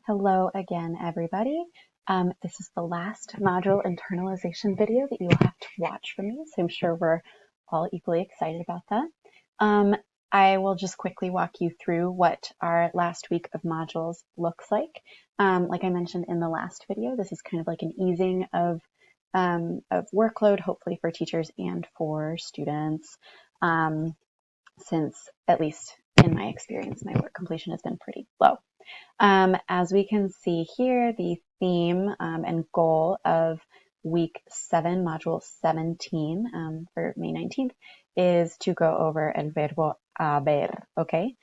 Hello again, everybody. This is the last module internalization video that you will have to watch from me, so I'm sure we're all equally excited about that. I will just quickly walk you through what our last week of modules looks like. Like I mentioned in the last video, this is kind of like an easing of workload, hopefully for teachers and for students, since at least in my experience, my work completion has been pretty low. As we can see here, the theme and goal of week 7, module 17 for May 19th is to go over el verbo haber, okay?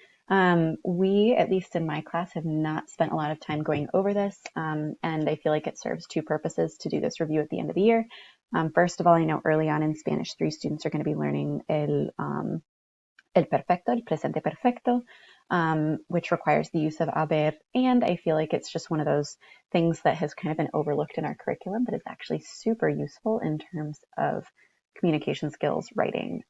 We, at least in my class, have not spent a lot of time going over this, and I feel like it serves two purposes to do this review at the end of the year. First of all, I know early on in Spanish 3 students are going to be learning el perfecto, el presente perfecto, which requires the use of haber, and I feel like it's just one of those things that has kind of been overlooked in our curriculum, but is actually super useful in terms of communication skills, writing,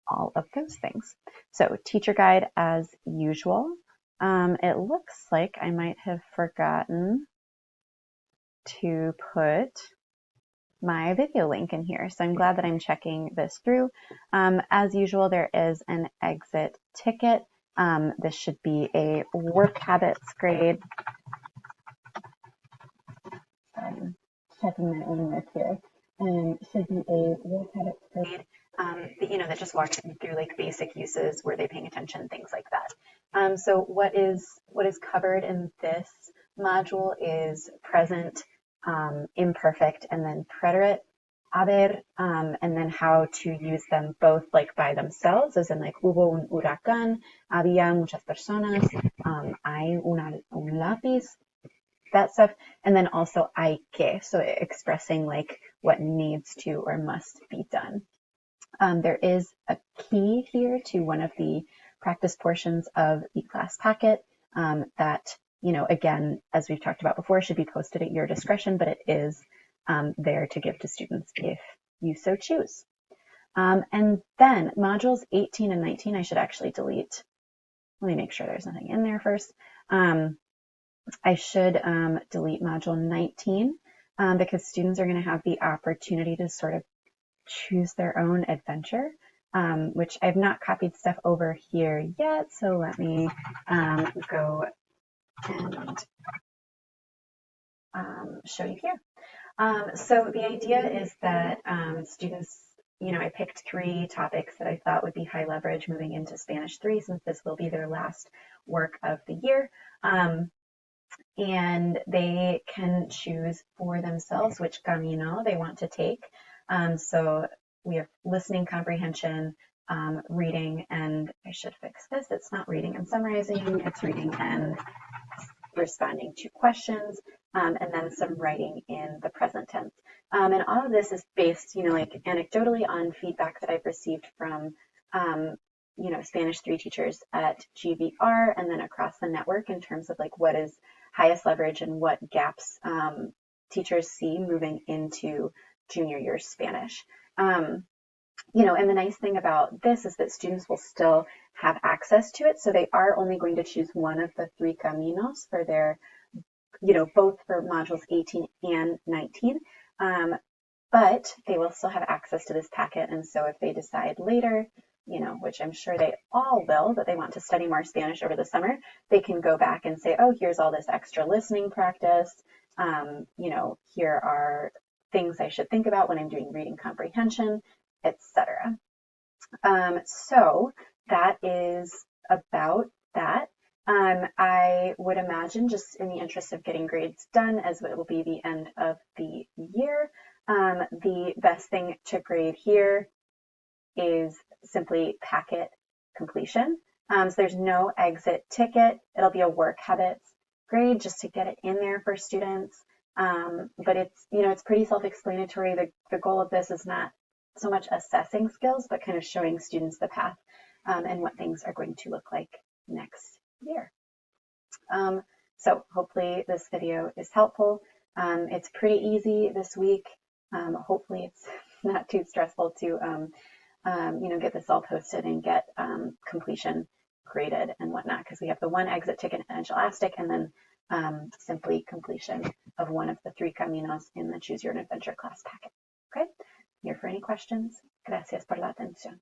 all of those things. So teacher guide as usual. It looks like I might have forgotten to put my video link in here. So I'm glad that I'm checking this through. As usual, there is an exit ticket. This should be a work habits grade. Checking my own work here. Should be a work habits grade. That just walks you through like basic uses, were they paying attention, things like that. So what is covered in this module is present, imperfect, and then preterite, haber, and then how to use them both like by themselves, as in like hubo un huracán, había muchas personas, hay un lápiz, that stuff, and then also hay que, so expressing like what needs to or must be done. There is a key here to one of the practice portions of the class packet that, again, as we've talked about before, should be posted at your discretion, but it is there to give to students if you so choose. And then modules 18 and 19, I should actually delete. Let me make sure there's nothing in there first. I should delete module 19 because students are going to have the opportunity to sort of choose their own adventure, which I've not copied stuff over here yet. So let me go and show you here. So the idea is that students, I picked 3 topics that I thought would be high leverage moving into Spanish 3, since this will be their last work of the year. And they can choose for themselves which camino they want to take. So we have listening comprehension, reading, and I should fix this. It's not reading and summarizing, it's reading and responding to questions, and then some writing in the present tense. And all of this is based, like anecdotally on feedback that I've received from, Spanish 3 teachers at GVR and then across the network in terms of like what is highest leverage and what gaps teachers see moving into junior year Spanish. And the nice thing about this is that students will still have access to it. So they are only going to choose one of the 3 caminos for their, both for modules 18 and 19. But they will still have access to this packet. And so if they decide later, which I'm sure they all will, that they want to study more Spanish over the summer, they can go back and say, oh, here's all this extra listening practice. Here are things I should think about when I'm doing reading comprehension, etc. So that is about that. I would imagine, just in the interest of getting grades done, as it will be the end of the year, the best thing to grade here is simply packet completion. So there's no exit ticket. It'll be a work habits grade just to get it in there for students. But it's pretty self-explanatory. The goal of this is not so much assessing skills, but kind of showing students the path and what things are going to look like next year. So hopefully this video is helpful. It's pretty easy this week. Hopefully it's not too stressful to get this all posted and get completion graded and whatnot, because we have the one exit ticket and Elastic, and then simply completion of one of the 3 caminos in the Choose Your Own Adventure class packet. Okay? Here for any questions. Gracias por la atención.